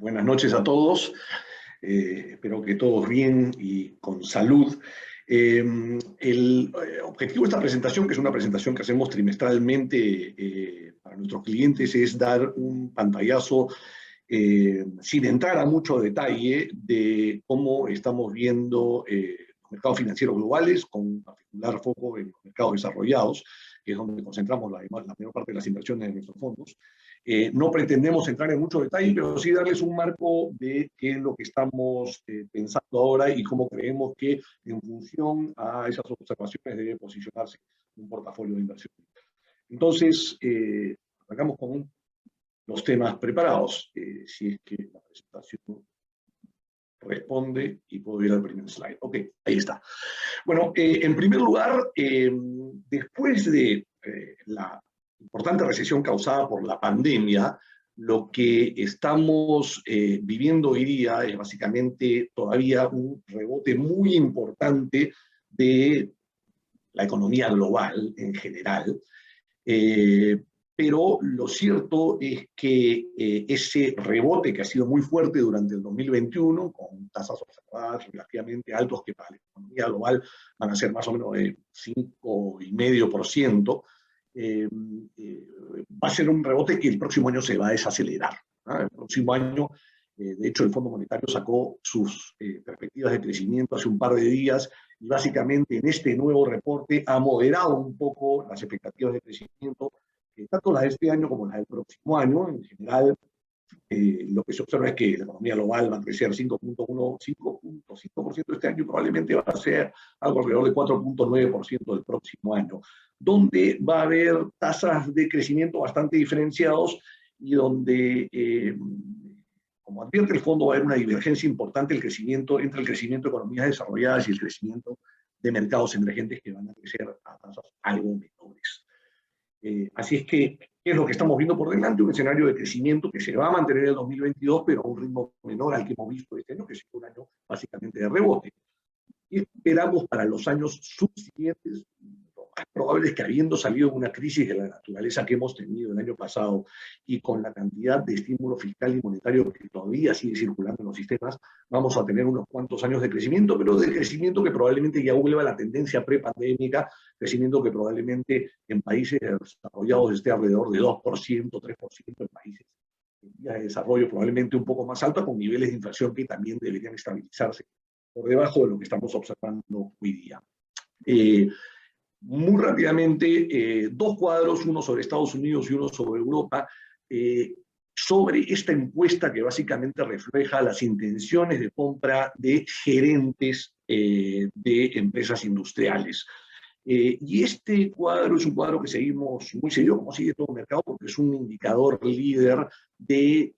Buenas noches a todos. Espero que todos bien y con salud. El objetivo de esta presentación, que es una presentación que hacemos trimestralmente para nuestros clientes, es dar un pantallazo sin entrar a mucho detalle de cómo estamos viendo los mercados financieros globales, con particular foco en los mercados desarrollados, que es donde concentramos la mayor parte de las inversiones de nuestros fondos. No pretendemos entrar en mucho detalle, pero sí darles un marco de qué es lo que estamos pensando ahora y cómo creemos que en función a esas observaciones debe posicionarse un portafolio de inversión. Entonces, arrancamos con los temas preparados, si es que la presentación responde y puedo ir al primer slide. Ok, ahí está. Bueno, en primer lugar, después de la importante recesión causada por la pandemia, lo que estamos viviendo hoy día es básicamente todavía un rebote muy importante de la economía global en general. Pero lo cierto es que ese rebote que ha sido muy fuerte durante el 2021, con tasas observadas relativamente altos que para la economía global van a ser más o menos de 5,5%, va a ser un rebote que el próximo año se va a desacelerar. El próximo año, de hecho, el Fondo Monetario sacó sus perspectivas de crecimiento hace un par de días y básicamente en este nuevo reporte ha moderado un poco las expectativas de crecimiento, tanto las de este año como las del próximo año. En general, lo que se observa es que la economía global va a crecer 5,5% este año y probablemente va a ser algo alrededor de 4,9% el próximo año, donde va a haber tasas de crecimiento bastante diferenciados y donde, como advierte el fondo, va a haber una divergencia importante entre el crecimiento de economías desarrolladas y el crecimiento de mercados emergentes, que van a crecer a tasas algo menores. Así es que, ¿qué es lo que estamos viendo por delante? Un escenario de crecimiento que se va a mantener en el 2022, pero a un ritmo menor al que hemos visto este año, que es un año básicamente de rebote. Y esperamos para los años subsiguientes, lo más probable es que, habiendo salido de una crisis de la naturaleza que hemos tenido el año pasado y con la cantidad de estímulo fiscal y monetario que todavía sigue circulando en los sistemas, vamos a tener unos cuantos años de crecimiento, pero de crecimiento que probablemente ya vuelva a la tendencia prepandémica, crecimiento que probablemente en países desarrollados esté alrededor de 2%, 3%, en países en vías de desarrollo probablemente un poco más alta, con niveles de inflación que también deberían estabilizarse por debajo de lo que estamos observando hoy día. Muy rápidamente, dos cuadros, uno sobre Estados Unidos y uno sobre Europa, sobre esta encuesta que básicamente refleja las intenciones de compra de gerentes de empresas industriales. Y este cuadro es un cuadro que seguimos muy seguido, como sigue todo el mercado, porque es un indicador líder de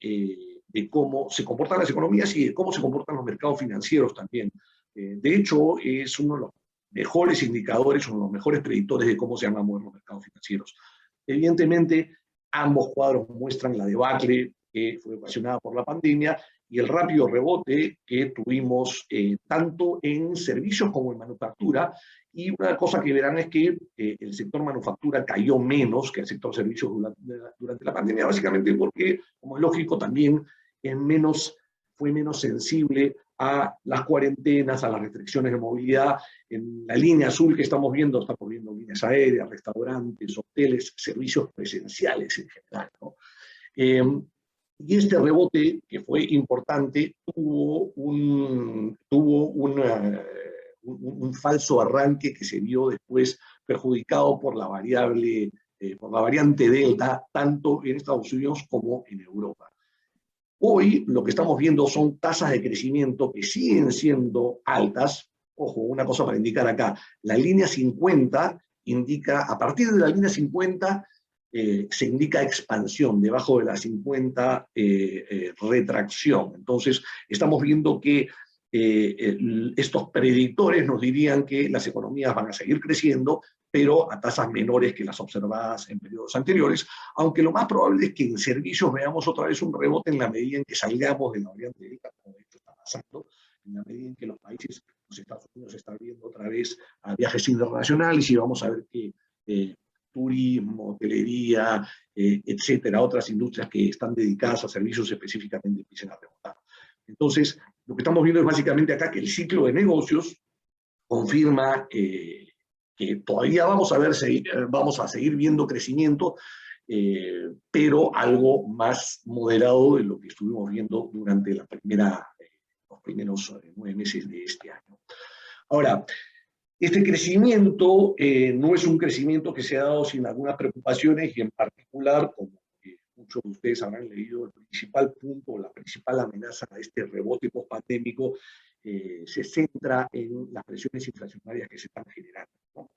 cómo se comportan las economías y de cómo se comportan los mercados financieros también. De hecho, es uno de los mejores indicadores, uno de los mejores predictores de cómo se van a mover los mercados financieros. Evidentemente, ambos cuadros muestran la debacle que fue ocasionada por la pandemia y el rápido rebote que tuvimos tanto en servicios como en manufactura. Y una cosa que verán es que el sector manufactura cayó menos que el sector servicios durante la pandemia, básicamente porque, como es lógico, también fue menos sensible a las cuarentenas, a las restricciones de movilidad. En la línea azul que estamos viendo líneas aéreas, restaurantes, hoteles, servicios presenciales en general, ¿no? Y este rebote, que fue importante, tuvo un falso arranque que se vio después perjudicado por la variante Delta, tanto en Estados Unidos como en Europa. Hoy lo que estamos viendo son tasas de crecimiento que siguen siendo altas. Ojo, una cosa para indicar acá, la línea 50 indica, a partir de la línea 50 se indica expansión, debajo de la 50 retracción. Entonces estamos viendo que estos predictores nos dirían que las economías van a seguir creciendo, pero a tasas menores que las observadas en periodos anteriores, aunque lo más probable es que en servicios veamos otra vez un rebote en la medida en que salgamos de la variante Delta, como esto está pasando, en la medida en que los países, los Estados Unidos, se están viendo otra vez a viajes internacionales y vamos a ver que turismo, hotelería, etcétera, otras industrias que están dedicadas a servicios específicamente empiecen a rebotar. Entonces, lo que estamos viendo es básicamente acá que el ciclo de negocios confirma que todavía vamos a seguir viendo crecimiento, pero algo más moderado de lo que estuvimos viendo durante los primeros 9 meses de este año. Ahora, este crecimiento no es un crecimiento que se ha dado sin algunas preocupaciones y en particular, como muchos de ustedes habrán leído, el principal punto, la principal amenaza a este rebote post-pandémico se centra en las presiones inflacionarias que se están generando, ¿no?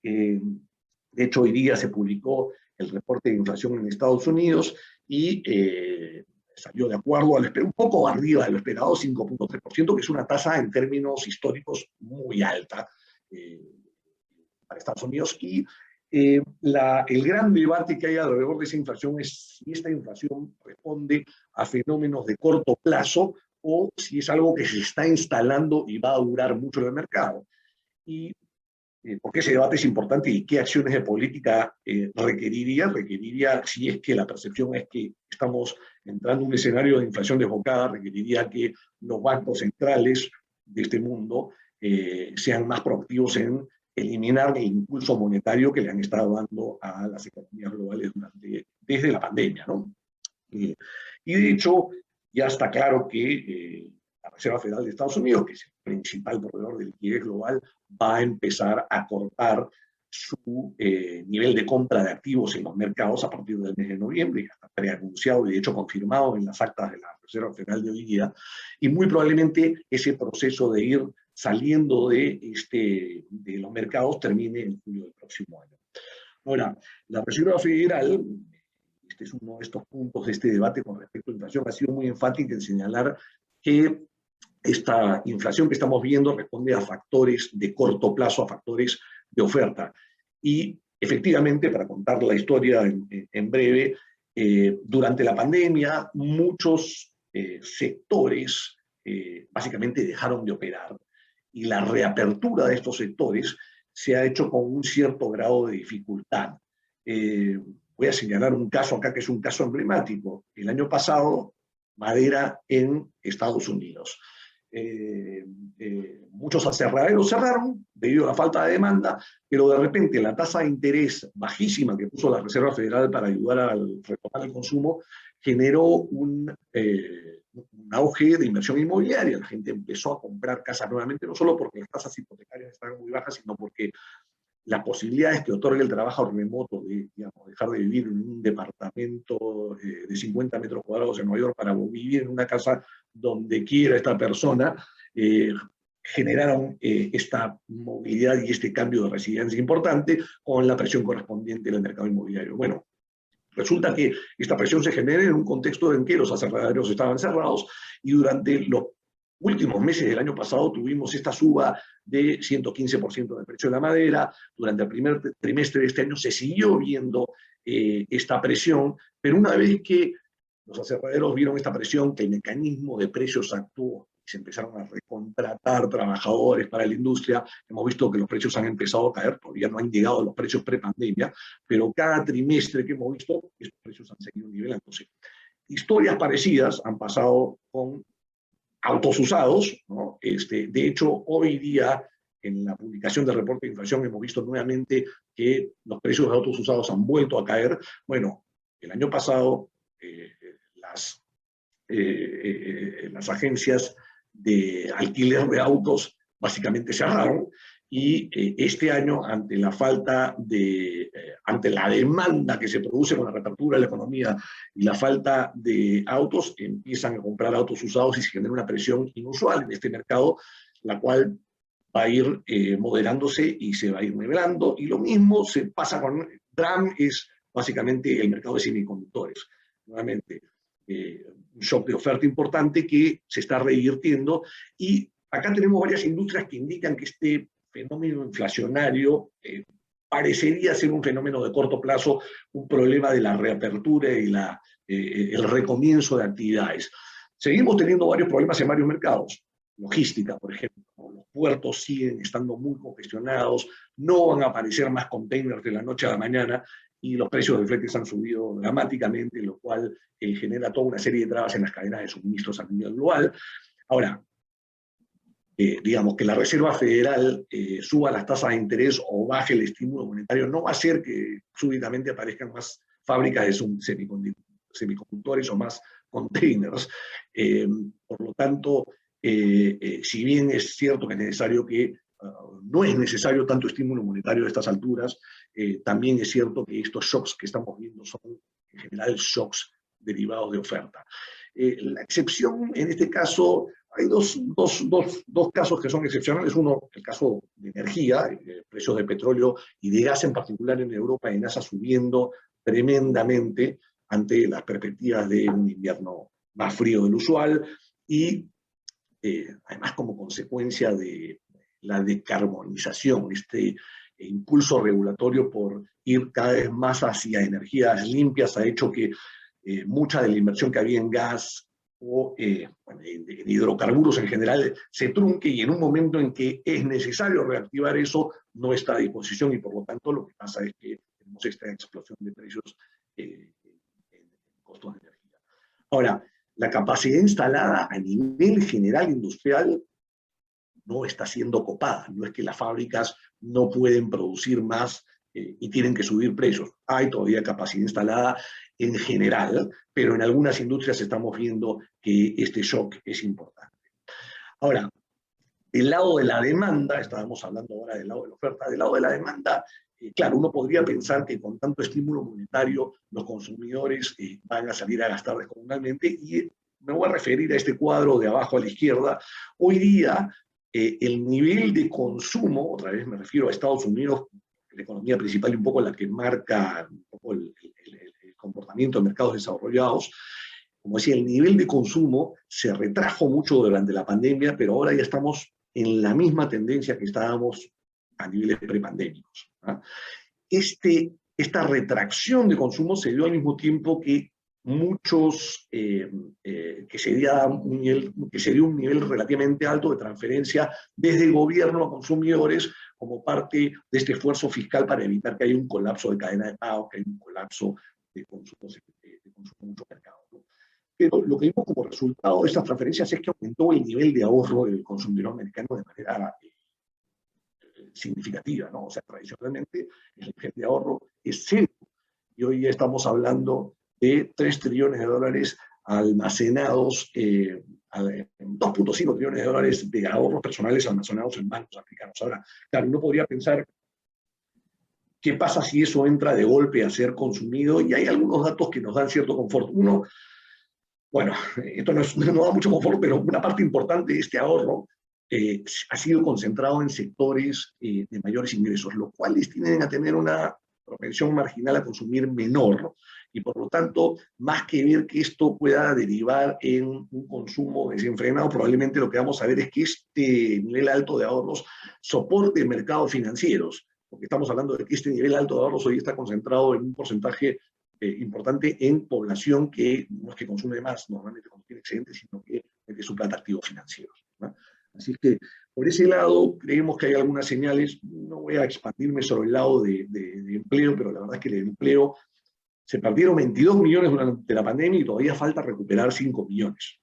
De hecho, hoy día se publicó el reporte de inflación en Estados Unidos y salió de acuerdo un poco arriba de lo esperado, 5.3%, que es una tasa en términos históricos muy alta para Estados Unidos. Y el gran debate que hay alrededor de esa inflación es si esta inflación responde a fenómenos de corto plazo o si es algo que se está instalando y va a durar mucho en el mercado. Y porque ese debate es importante y qué acciones de política requeriría, si es que la percepción es que estamos entrando en un escenario de inflación desbocada, requeriría que los bancos centrales de este mundo sean más proactivos en eliminar el impulso monetario que le han estado dando a las economías globales desde la pandemia, ¿no? Y de hecho, ya está claro que la Reserva Federal de Estados Unidos, que es el principal proveedor de liquidez global, va a empezar a cortar su nivel de compra de activos en los mercados a partir del mes de noviembre, ya está preanunciado y de hecho confirmado en las actas de la Reserva Federal de hoy día, y muy probablemente ese proceso de ir saliendo de los mercados termine en julio del próximo año. Ahora, la Reserva Federal, este es uno de estos puntos de este debate con respecto a la inflación, ha sido muy enfática en señalar que esta inflación que estamos viendo responde a factores de corto plazo, a factores de oferta. Y efectivamente, para contar la historia en breve, durante la pandemia muchos sectores básicamente dejaron de operar y la reapertura de estos sectores se ha hecho con un cierto grado de dificultad. Voy a señalar un caso acá que es un caso emblemático. El año pasado, madera en Estados Unidos. Muchos aserraderos cerraron debido a la falta de demanda, pero de repente la tasa de interés bajísima que puso la Reserva Federal para ayudar a retomar el consumo generó un auge de inversión inmobiliaria. La gente empezó a comprar casas nuevamente, no solo porque las tasas hipotecarias estaban muy bajas, sino porque las posibilidades que otorga el trabajo remoto de, digamos, dejar de vivir en un departamento de 50 metros cuadrados en Nueva York para vivir en una casa donde quiera esta persona, generaron esta movilidad y este cambio de residencia importante con la presión correspondiente del mercado inmobiliario. Bueno, resulta que esta presión se genera en un contexto en que los aserraderos estaban cerrados y durante los últimos meses del año pasado tuvimos esta suba de 115% del precio de la madera. Durante el primer trimestre de este año se siguió viendo esta presión, pero una vez que los aserraderos vieron esta presión, que el mecanismo de precios actuó y se empezaron a recontratar trabajadores para la industria, hemos visto que los precios han empezado a caer, todavía no han llegado a los precios prepandemia, pero cada trimestre que hemos visto, estos precios han seguido nivelándose. Historias parecidas han pasado con autos usados, ¿no? De hecho, hoy día, en la publicación del reporte de inflación, hemos visto nuevamente que los precios de autos usados han vuelto a caer. Bueno, el año pasado las agencias de alquiler de autos básicamente cerraron y este año, ante la demanda que se produce con la reapertura de la economía y la falta de autos, empiezan a comprar autos usados y se genera una presión inusual en este mercado, la cual va a ir moderándose y se va a ir nivelando. Y lo mismo se pasa con DRAM, es básicamente el mercado de semiconductores. Nuevamente, un shock de oferta importante que se está revirtiendo. Y acá tenemos varias industrias que indican que este fenómeno inflacionario parecería ser un fenómeno de corto plazo, un problema de la reapertura y el recomienzo de actividades. Seguimos teniendo varios problemas en varios mercados. Logística, por ejemplo. Los puertos siguen estando muy congestionados, no van a aparecer más containers de la noche a la mañana y los precios de fletes han subido dramáticamente, lo cual genera toda una serie de trabas en las cadenas de suministros a nivel global. Ahora, digamos que la Reserva Federal suba las tasas de interés o baje el estímulo monetario, no va a hacer que súbitamente aparezcan más fábricas de semiconductores o más containers. Por lo tanto, si bien es cierto que es necesario no es necesario tanto estímulo monetario a estas alturas, también es cierto que estos shocks que estamos viendo son en general shocks derivados de oferta. La excepción en este caso, hay dos casos que son excepcionales. Uno, el caso de energía, precios de petróleo y de gas en particular en Europa, en Asia subiendo tremendamente ante las perspectivas de un invierno más frío del usual y además como consecuencia de la decarbonización, este impulso regulatorio por ir cada vez más hacia energías limpias ha hecho que mucha de la inversión que había en gas o bueno, en hidrocarburos en general se trunque, y en un momento en que es necesario reactivar eso no está a disposición, y por lo tanto lo que pasa es que tenemos esta explosión de precios en costos de energía. Ahora, la capacidad instalada a nivel general industrial no está siendo copada. No es que las fábricas no pueden producir más y tienen que subir precios. Hay todavía capacidad instalada en general, pero en algunas industrias estamos viendo que este shock es importante. Ahora, del lado de la demanda, estábamos hablando ahora del lado de la oferta, del lado de la demanda, claro, uno podría pensar que con tanto estímulo monetario los consumidores van a salir a gastar descomunalmente, y me voy a referir a este cuadro de abajo a la izquierda. Hoy día, el nivel de consumo, otra vez me refiero a Estados Unidos, la economía principal y un poco la que marca un poco el comportamiento de mercados desarrollados. Como decía, el nivel de consumo se retrajo mucho durante la pandemia, pero ahora ya estamos en la misma tendencia que estábamos a niveles prepandémicos. Esta retracción de consumo se dio al mismo tiempo que que se dio un nivel relativamente alto de transferencia desde el gobierno a consumidores como parte de este esfuerzo fiscal para evitar que haya un colapso de cadena de pago, que haya un colapso de consumo en muchos mercados, ¿no? Pero lo que vimos como resultado de estas transferencias es que aumentó el nivel de ahorro del consumidor americano de manera significativa, ¿no? O sea, tradicionalmente el nivel de ahorro es cero, y hoy ya estamos hablando de 3 trillones de dólares almacenados, 2.5 trillones de dólares de ahorros personales almacenados en bancos africanos. Ahora, claro, uno podría pensar, ¿qué pasa si eso entra de golpe a ser consumido? Y hay algunos datos que nos dan cierto confort. Uno, bueno, esto no da mucho confort, pero una parte importante de este ahorro ha sido concentrado en sectores de mayores ingresos, los cuales tienden a tener una propensión marginal a consumir menor, y por lo tanto, más que ver que esto pueda derivar en un consumo desenfrenado, probablemente lo que vamos a ver es que este nivel alto de ahorros soporte mercados financieros, porque estamos hablando de que este nivel alto de ahorros hoy está concentrado en un porcentaje importante en población que no es que consume más normalmente cuando tiene excedentes, sino que mete su plata activos financieros, ¿no? Así que por ese lado creemos que hay algunas señales. No voy a expandirme sobre el lado de empleo, pero la verdad es que el empleo se perdieron 22 millones durante la pandemia y todavía falta recuperar 5 millones.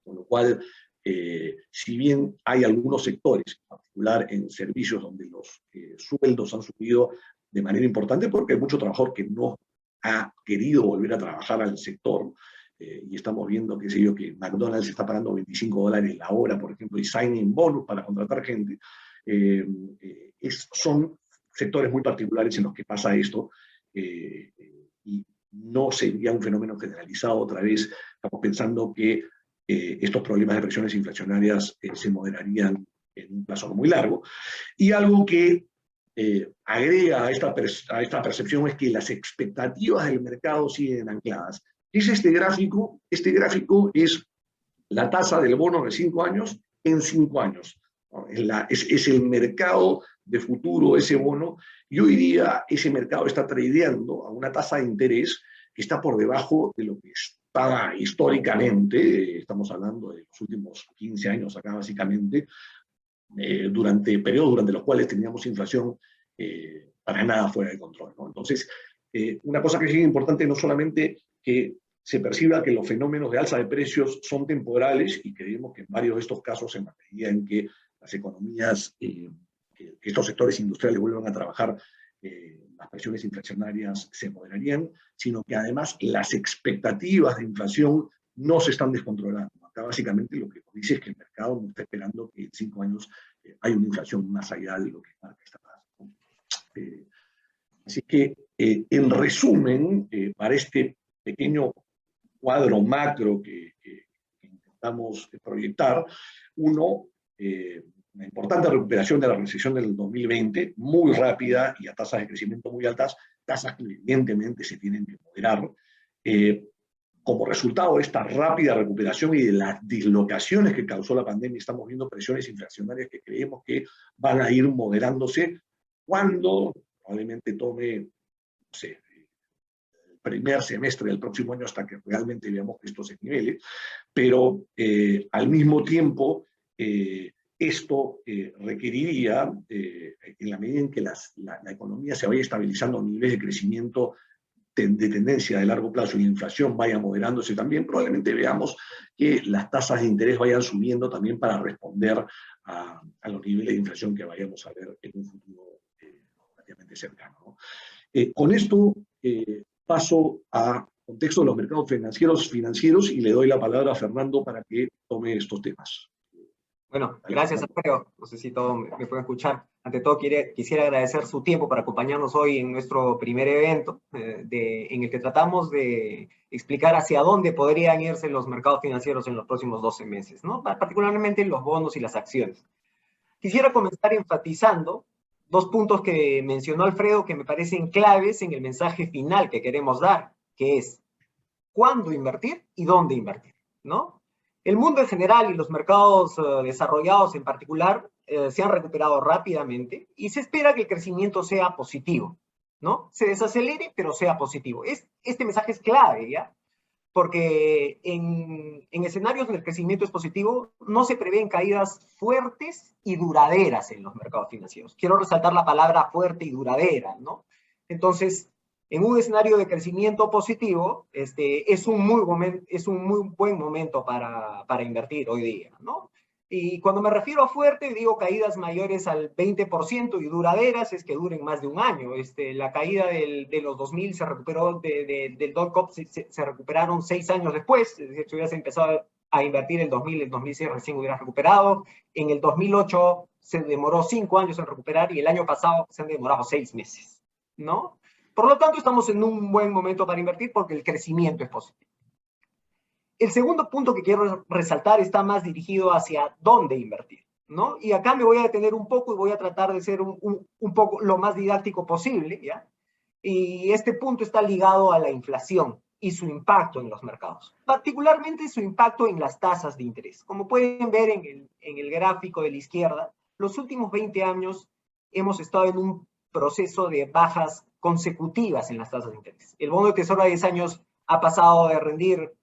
Con lo cual, si bien hay algunos sectores, en particular en servicios donde los sueldos han subido de manera importante porque hay mucho trabajador que no ha querido volver a trabajar al sector, y estamos viendo, qué sé yo, que McDonald's está pagando $25 la hora, por ejemplo, y signing bonus para contratar gente. Son sectores muy particulares en los que pasa esto, y no sería un fenómeno generalizado. Otra vez, estamos pensando que estos problemas de presiones inflacionarias se moderarían en un plazo no muy largo. Y algo que agrega a esta percepción es que las expectativas del mercado siguen ancladas. Es este gráfico es la tasa del bono de 5 años en 5 años. ¿No? Es el mercado de futuro, ese bono, y hoy día ese mercado está tradeando a una tasa de interés que está por debajo de lo que estaba históricamente. Estamos hablando de los últimos 15 años acá básicamente, periodos durante los cuales teníamos inflación para nada fuera de control, ¿no? Entonces, una cosa que es importante, no solamente que se perciba que los fenómenos de alza de precios son temporales y creemos que en varios de estos casos, en la medida en que las economías, que estos sectores industriales vuelvan a trabajar, las presiones inflacionarias se moderarían, sino que además las expectativas de inflación no se están descontrolando. Acá básicamente lo que nos dice es que el mercado no está esperando que en 5 años hay una inflación más allá de lo que marca esta tasa. Así que, en resumen, para este pequeño cuadro macro que intentamos proyectar, uno, una importante recuperación de la recesión del 2020, muy rápida y a tasas de crecimiento muy altas, tasas que evidentemente se tienen que moderar. Como resultado de esta rápida recuperación y de las dislocaciones que causó la pandemia, estamos viendo presiones inflacionarias que creemos que van a ir moderándose cuando probablemente tome, no sé, el primer semestre del próximo año hasta que realmente veamos que esto se nivele, pero al mismo tiempo esto requeriría, en la medida en que la economía se vaya estabilizando a niveles de crecimiento de tendencia de largo plazo y la inflación vaya moderándose también, probablemente veamos que las tasas de interés vayan subiendo también para responder a los niveles de inflación que vayamos a ver en un futuro relativamente cercano, ¿no? Con esto paso a contexto de los mercados financieros y le doy la palabra a Fernando para que tome estos temas. Bueno, gracias, Alfredo. No sé si todos me pueden escuchar. Ante todo, quisiera agradecer su tiempo para acompañarnos hoy en nuestro primer evento, en el que tratamos de explicar hacia dónde podrían irse los mercados financieros en los próximos 12 meses, ¿no? Particularmente los bonos y las acciones. Quisiera comenzar enfatizando 2 puntos que mencionó Alfredo que me parecen claves en el mensaje final que queremos dar, que es cuándo invertir y dónde invertir, ¿no? El mundo en general y los mercados desarrollados en particular se han recuperado rápidamente y se espera que el crecimiento sea positivo, ¿no? Se desacelere, pero sea positivo. Este mensaje es clave, ¿ya? Porque en escenarios donde el crecimiento es positivo, no se prevén caídas fuertes y duraderas en los mercados financieros. Quiero resaltar la palabra fuerte y duradera, ¿no? Entonces, en un escenario de crecimiento positivo, es un muy buen momento para invertir hoy día, ¿no? Y cuando me refiero a fuerte, digo caídas mayores al 20% y duraderas es que duren más de un año. La caída de los 2000 se recuperó, del dot-com se recuperaron 6 años después. Es decir, si hubieras empezado a invertir en el 2000, el 2006 recién hubieras recuperado. En el 2008 se demoró 5 años en recuperar y el año pasado se han demorado 6 meses, ¿no? Por lo tanto, estamos en un buen momento para invertir porque el crecimiento es positivo. El segundo punto que quiero resaltar está más dirigido hacia dónde invertir, ¿no? Y acá me voy a detener un poco y voy a tratar de ser un poco lo más didáctico posible, ¿ya? Y este punto está ligado a la inflación y su impacto en los mercados, particularmente su impacto en las tasas de interés. Como pueden ver en el gráfico de la izquierda, los últimos 20 años hemos estado en un proceso de bajas consecutivas en las tasas de interés. El bono de tesoro a 10 años ha pasado de rendir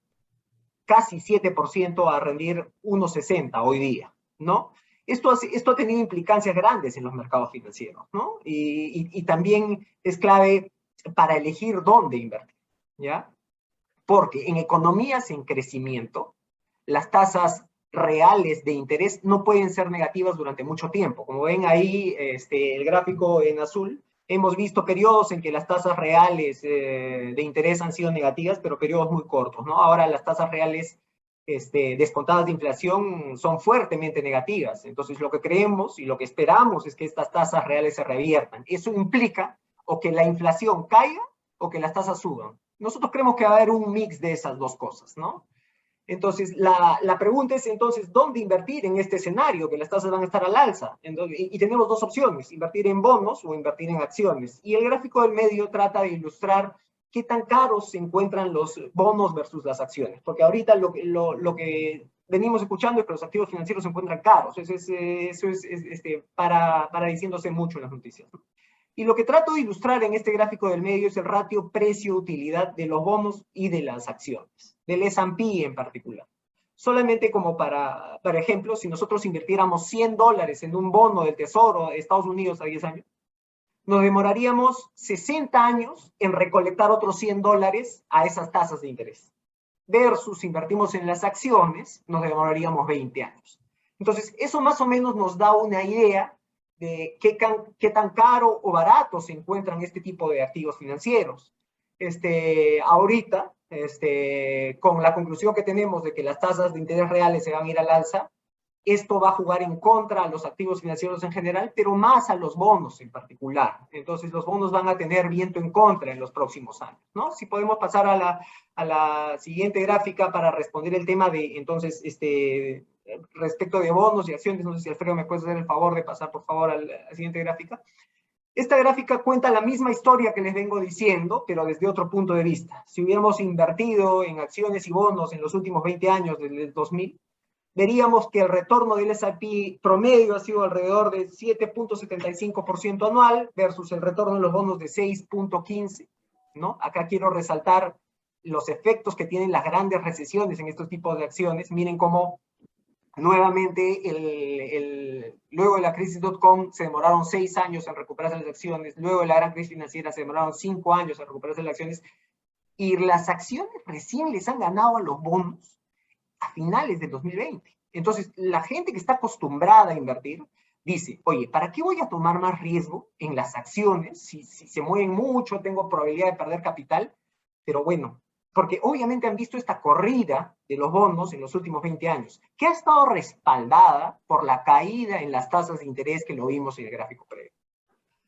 casi 7% a rendir 1,60 hoy día, ¿no? Esto ha tenido implicancias grandes en los mercados financieros, ¿no? Y también es clave para elegir dónde invertir, ¿ya? Porque en economías en crecimiento, las tasas reales de interés no pueden ser negativas durante mucho tiempo. Como ven ahí, el gráfico en azul, hemos visto periodos en que las tasas reales de interés han sido negativas, pero periodos muy cortos, ¿no? Ahora las tasas reales descontadas de inflación son fuertemente negativas. Entonces, lo que creemos y lo que esperamos es que estas tasas reales se reviertan. Eso implica o que la inflación caiga o que las tasas suban. Nosotros creemos que va a haber un mix de esas dos cosas, ¿no? Entonces, la pregunta es entonces, ¿dónde invertir en este escenario? Que las tasas van a estar al alza. Entonces, y tenemos 2 opciones, invertir en bonos o invertir en acciones. Y el gráfico del medio trata de ilustrar qué tan caros se encuentran los bonos versus las acciones. Porque ahorita lo que venimos escuchando es que los activos financieros se encuentran caros. Eso es para diciéndose mucho en las noticias, ¿no? Y lo que trato de ilustrar en este gráfico del medio es el ratio precio-utilidad de los bonos y de las acciones, del S&P en particular. Solamente como para ejemplo, si nosotros invirtiéramos $100 en un bono del Tesoro de Estados Unidos a 10 años, nos demoraríamos 60 años en recolectar otros $100 a esas tasas de interés. versus invertimos en las acciones, nos demoraríamos 20 años. Entonces, eso más o menos nos da una idea de qué tan caro o barato se encuentran este tipo de activos financieros. Ahorita, con la conclusión que tenemos de que las tasas de interés reales se van a ir al alza, esto va a jugar en contra a los activos financieros en general, pero más a los bonos en particular. Entonces, los bonos van a tener viento en contra en los próximos años, ¿no? Si podemos pasar a la siguiente gráfica para responder el tema de, entonces, respecto de bonos y acciones, no sé si Alfredo me puedes hacer el favor de pasar, por favor, a la siguiente gráfica. Esta gráfica cuenta la misma historia que les vengo diciendo, pero desde otro punto de vista. Si hubiéramos invertido en acciones y bonos en los últimos 20 años, desde el 2000, veríamos que el retorno del S&P promedio ha sido alrededor de 7.75% anual versus el retorno de los bonos de 6.15%, ¿no? Acá quiero resaltar los efectos que tienen las grandes recesiones en estos tipos de acciones. Miren cómo nuevamente, luego de la crisis .com se demoraron 6 años en recuperarse las acciones, luego de la gran crisis financiera se demoraron 5 años en recuperarse las acciones, y las acciones recién les han ganado a los bonos a finales del 2020. Entonces, la gente que está acostumbrada a invertir dice, oye, ¿para qué voy a tomar más riesgo en las acciones? Si se mueven mucho, tengo probabilidad de perder capital, pero bueno, porque obviamente han visto esta corrida de los bonos en los últimos 20 años, que ha estado respaldada por la caída en las tasas de interés que lo vimos en el gráfico previo.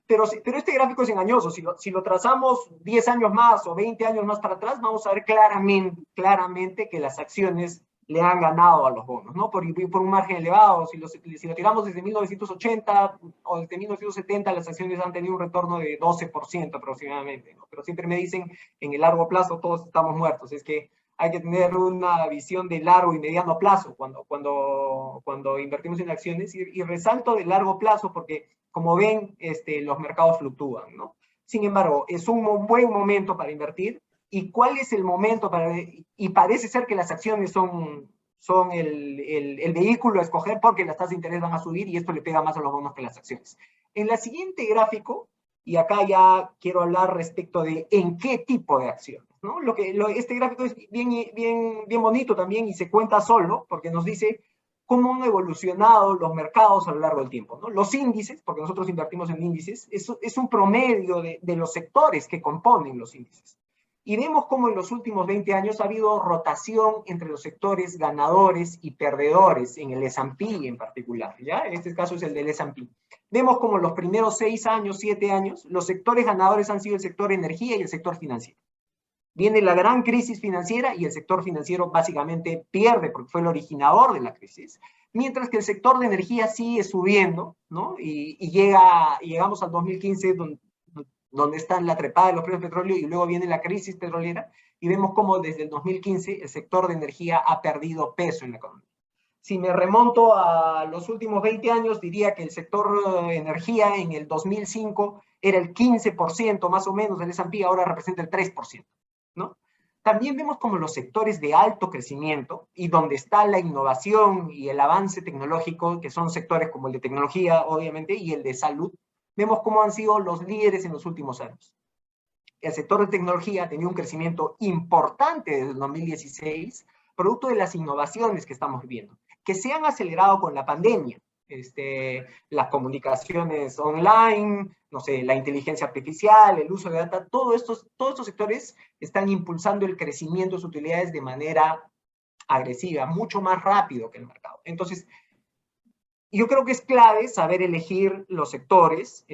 Pero este gráfico es engañoso. Si lo trazamos 10 años más o 20 años más para atrás, vamos a ver claramente que las acciones le han ganado a los bonos, ¿no? Por un margen elevado. Si lo tiramos desde 1980 o desde 1970, las acciones han tenido un retorno de 12% aproximadamente, ¿no? Pero siempre me dicen, en el largo plazo todos estamos muertos. Es que hay que tener una visión de largo y mediano plazo cuando invertimos en acciones, y resalto de largo plazo porque, como ven, los mercados fluctúan, ¿no? Sin embargo, es un buen momento para invertir. ¿Y cuál es el momento y parece ser que las acciones son el vehículo a escoger porque las tasas de interés van a subir y esto le pega más a los bonos que las acciones? En la siguiente gráfico, y acá ya quiero hablar respecto de en qué tipo de acciones, ¿no? Este gráfico es bien bonito también y se cuenta solo porque nos dice cómo han evolucionado los mercados a lo largo del tiempo, ¿no? Los índices, porque nosotros invertimos en índices, es un promedio de los sectores que componen los índices. Y vemos cómo en los últimos 20 años ha habido rotación entre los sectores ganadores y perdedores, en el S&P en particular, ¿ya? En este caso es el del S&P. Vemos como los primeros 6 años, 7 años, los sectores ganadores han sido el sector energía y el sector financiero. Viene la gran crisis financiera y el sector financiero básicamente pierde porque fue el originador de la crisis, mientras que el sector de energía sigue subiendo, ¿no? Y llegamos al 2015, donde está la trepada de los precios del petróleo, y luego viene la crisis petrolera, y vemos cómo desde el 2015 el sector de energía ha perdido peso en la economía. Si me remonto a los últimos 20 años, diría que el sector de energía en el 2005 era el 15% más o menos del S&P, ahora representa el 3%, ¿no? También vemos como los sectores de alto crecimiento y donde está la innovación y el avance tecnológico, que son sectores como el de tecnología, obviamente, y el de salud, vemos cómo han sido los líderes en los últimos años. El sector de tecnología ha tenido un crecimiento importante desde el 2016, producto de las innovaciones que estamos viviendo, que se han acelerado con la pandemia. Las comunicaciones online, no sé, la inteligencia artificial, el uso de data, todos estos sectores están impulsando el crecimiento de sus utilidades de manera agresiva, mucho más rápido que el mercado. Entonces, yo creo que es clave saber elegir los sectores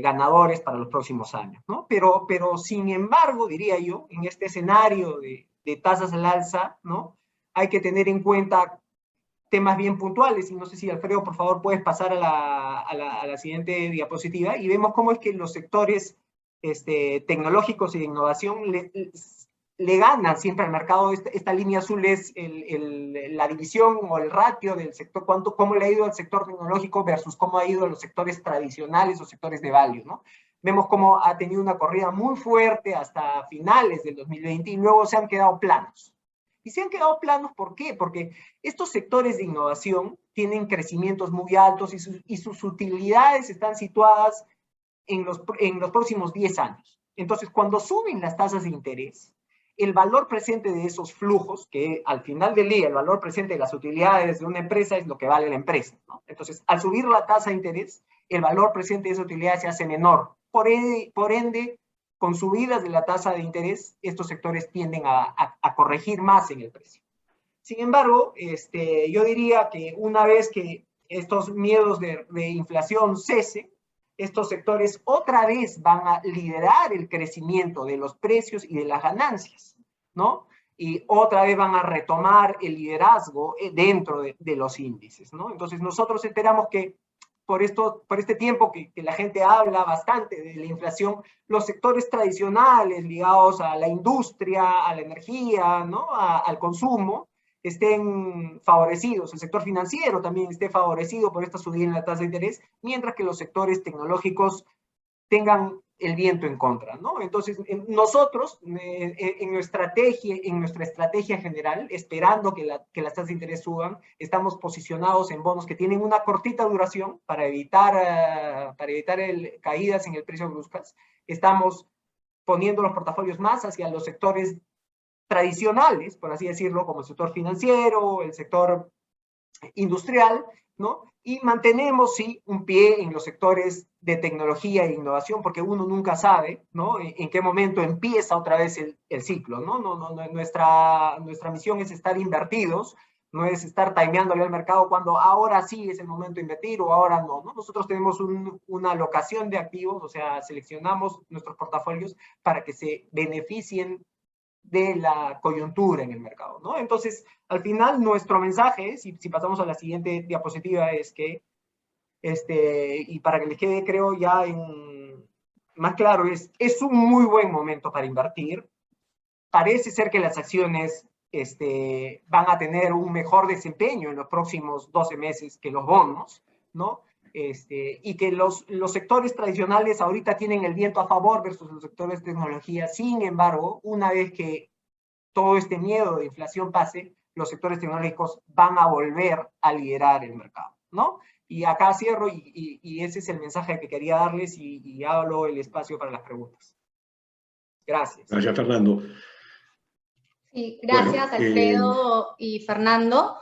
ganadores para los próximos años, ¿no? Pero sin embargo, diría yo, en este escenario de tasas al alza, ¿no? Hay que tener en cuenta temas bien puntuales, y no sé si, Alfredo, por favor, puedes pasar a la siguiente diapositiva, y vemos cómo es que los sectores tecnológicos y de innovación le ganan siempre al mercado. Esta línea azul es la división o el ratio del sector, cómo le ha ido al sector tecnológico versus cómo ha ido a los sectores tradicionales o sectores de value, ¿no? Vemos cómo ha tenido una corrida muy fuerte hasta finales del 2020 y luego se han quedado planos. Y se han quedado planos, ¿por qué? Porque estos sectores de innovación tienen crecimientos muy altos y sus utilidades están situadas en los próximos 10 años. Entonces, cuando suben las tasas de interés, el valor presente de esos flujos, que al final del día el valor presente de las utilidades de una empresa es lo que vale la empresa, ¿no? Entonces, al subir la tasa de interés, el valor presente de esa utilidad se hace menor. Por ende, con subidas de la tasa de interés, estos sectores tienden a corregir más en el precio. Sin embargo, yo diría que una vez que estos miedos de inflación cesen, estos sectores otra vez van a liderar el crecimiento de los precios y de las ganancias, ¿no? Y otra vez van a retomar el liderazgo dentro de los índices, ¿no? Entonces nosotros esperamos que por este tiempo que la gente habla bastante de la inflación, los sectores tradicionales ligados a la industria, a la energía, ¿no? Al consumo, estén favorecidos, el sector financiero también esté favorecido por esta subida en la tasa de interés, mientras que los sectores tecnológicos tengan el viento en contra, ¿no? Entonces, nosotros, en nuestra estrategia general, esperando que las tasas de interés suban, estamos posicionados en bonos que tienen una cortita duración para evitar caídas en el precio bruscas. Estamos poniendo los portafolios más hacia los sectores tradicionales, por así decirlo, como el sector financiero, el sector industrial, ¿no? Y mantenemos, sí, un pie en los sectores de tecnología e innovación, porque uno nunca sabe, ¿no? En qué momento empieza otra vez el ciclo, ¿no? Nuestra misión es estar invertidos, no es estar timeándole al mercado cuando ahora sí es el momento de invertir o ahora no, ¿no? Nosotros tenemos una alocación de activos, o sea, seleccionamos nuestros portafolios para que se beneficien de la coyuntura en el mercado, ¿no? Entonces, al final, nuestro mensaje, si pasamos a la siguiente diapositiva, es que, y para que les quede, creo, ya más claro, es un muy buen momento para invertir. Parece ser que las acciones van a tener un mejor desempeño en los próximos 12 meses que los bonos, ¿no? Y que los sectores tradicionales ahorita tienen el viento a favor versus los sectores de tecnología. Sin embargo, una vez que todo este miedo de inflación pase, los sectores tecnológicos van a volver a liderar el mercado, ¿no? Y acá cierro y ese es el mensaje que quería darles y hablo el espacio para las preguntas. Gracias. Gracias, Fernando. Sí, gracias, Alfredo y Fernando.